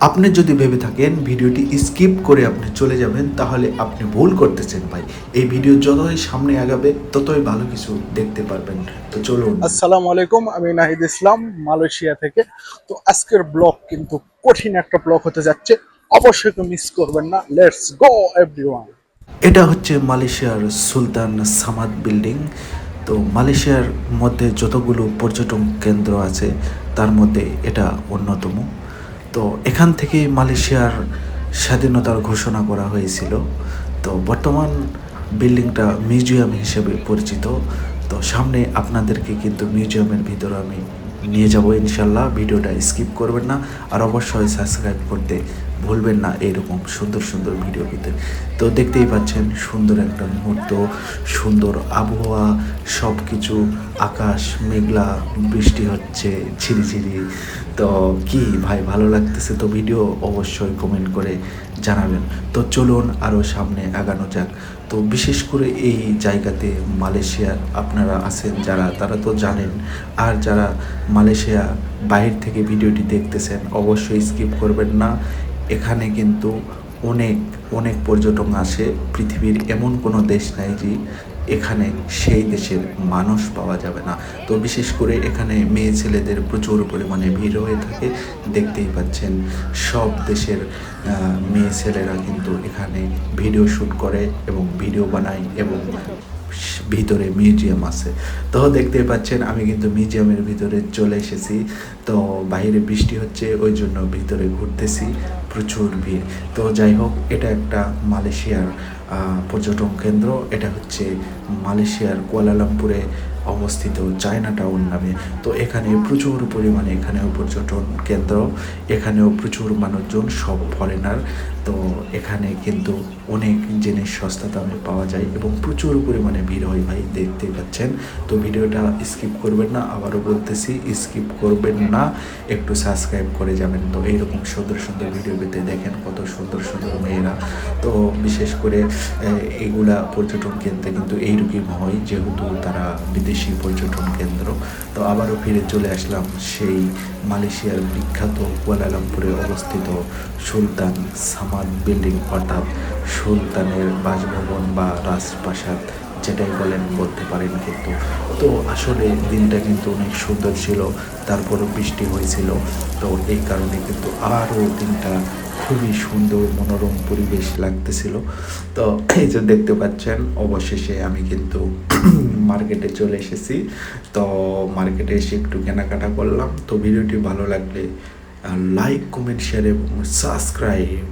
আপনি যদি ভেবে থাকেন ভিডিওটি স্কিপ করে আপনি চলে যাবেন, তাহলে আপনি ভুল করতেছেন ভাই। এই ভিডিও যতই সামনে আগাবে ততই ভালো কিছু দেখতে পারবেন। তো চলুন। আসসালামু আলাইকুম, আমি নাহিদ ইসলাম মালয়েশিয়া থেকে। তো আজকের ব্লগ কিন্তু কঠিন একটা ব্লগ হতে যাচ্ছে, অবশ্যই কেউ মিস করবেন না। Let's go everyone. এটা হচ্ছে মালয়েশিয়ার সুলতান সামাদ বিল্ডিং। তো মালয়েশিয়ার মধ্যে যতগুলো পর্যটন কেন্দ্র আছে তার মধ্যে এটা অন্যতম। তো এখান থেকে মালয়েশিয়ার স্বাধীনতার ঘোষণা করা হয়েছিল। তো বর্তমান বিল্ডিংটা মিউজিয়াম হিসেবে পরিচিত। তো সামনে আপনাদেরকে কিন্তু মিউজিয়ামের ভিতরে আমি নিয়ে যাব ইনশাল্লাহ। ভিডিওটা স্কিপ করবেন না, আর অবশ্যই সাবস্ক্রাইব করতে ভুলবেন না এরকম সুন্দর সুন্দর ভিডিও পেতে। তো দেখতেই পাচ্ছেন সুন্দর একটা মুহূর্ত, সুন্দর আবহাওয়া, সব কিছু, আকাশ মেঘলা, বৃষ্টি হচ্ছে ঝিরিঝিরি। তো কি ভাই, ভালো লাগতেছে তো ভিডিও? অবশ্যই কমেন্ট করে জানাবেন। তো চলুন আরও সামনে আগানো যাক। তো বিশেষ করে এই জায়গাতে মালয়েশিয়ার আপনারা আছেন যারা, তারা তো জানেন। আর যারা মালয়েশিয়া বাইরে থেকে ভিডিওটি দেখতেছেন অবশ্যই স্কিপ করবেন না। এখানে কিন্তু অনেক অনেক পর্যটক আসে। পৃথিবীর এমন কোনো দেশ নাই যে এখানে সেই দেশের মানুষ পাওয়া যাবে না। তো বিশেষ করে এখানে মেয়ে ছেলেদের প্রচুর পরিমাণে ভিড় হয়ে থাকে। দেখতেই পাচ্ছেন সব দেশের মেয়ে ছেলেরা কিন্তু এখানে ভিডিও শ্যুট করে এবং ভিডিও বানায়, এবং ভিতরে মিউজিয়াম আছে। তো দেখতে পাচ্ছেন আমি কিন্তু মিউজিয়ামের ভিতরে চলে এসেছি। তো বাইরে বৃষ্টি হচ্ছে, ওই জন্য ভিতরে ঘুরতেছি, প্রচুর ভিড়। তো যাই হোক, এটা একটা মালয়েশিয়ার পর্যটন কেন্দ্র। এটা হচ্ছে মালয়েশিয়ার কুয়ালালামপুরে অবস্থিত চায়না টাউন নামে। তো এখানে প্রচুর পরিমাণে, এখানেও পর্যটন কেন্দ্র, এখানেও প্রচুর মানুষজন, সব ফরেনার। তো এখানে কিন্তু অনেক জিনিস সস্তা দামে পাওয়া যায় এবং প্রচুর পরিমাণে ভিড় হয় ভাই, দেখতে পাচ্ছেন। তো ভিডিওটা স্কিপ করবেন না, আবারও বলতেছি স্কিপ করবেন না, একটু সাবস্ক্রাইব করে যাবেন। তো এইরকম সুন্দর সুন্দর ভিডিও পেতে দেখেন কত সুন্দর সুন্দর মেয়েরা। তো বিশেষ করে এইগুলা পর্যটন কেন্দ্রে কিন্তু এইরকম হয়, যেহেতু তারা বিদেশি পর্যটন কেন্দ্র। তো আবারও ফিরে চলে আসলাম সেই মালয়েশিয়ার বিখ্যাত কুয়ালালামপুরে অবস্থিত সুলতান সামাদ বিল্ডিং, অর্থাৎ সুলতানের বাসভবন বা রাজপ্রাসাদ, যেটাই বলেন বলতে পারেন কিন্তু। তো আসলে দিনটা কিন্তু অনেক সুন্দর ছিল, তারপরও বৃষ্টি হয়েছিল। তো এই কারণে কিন্তু আরও দিনটা খুবই সুন্দর মনোরম পরিবেশ লাগতেছিল। তো এই যে দেখতে পাচ্ছেন, অবশেষে আমি কিন্তু মার্কেটে চলে এসেছি। তো মার্কেটে এসে একটু কেনাকাটা করলাম। তো ভিডিওটি ভালো লাগলে লাইক কমেন্ট শেয়ার এবং সাবস্ক্রাইব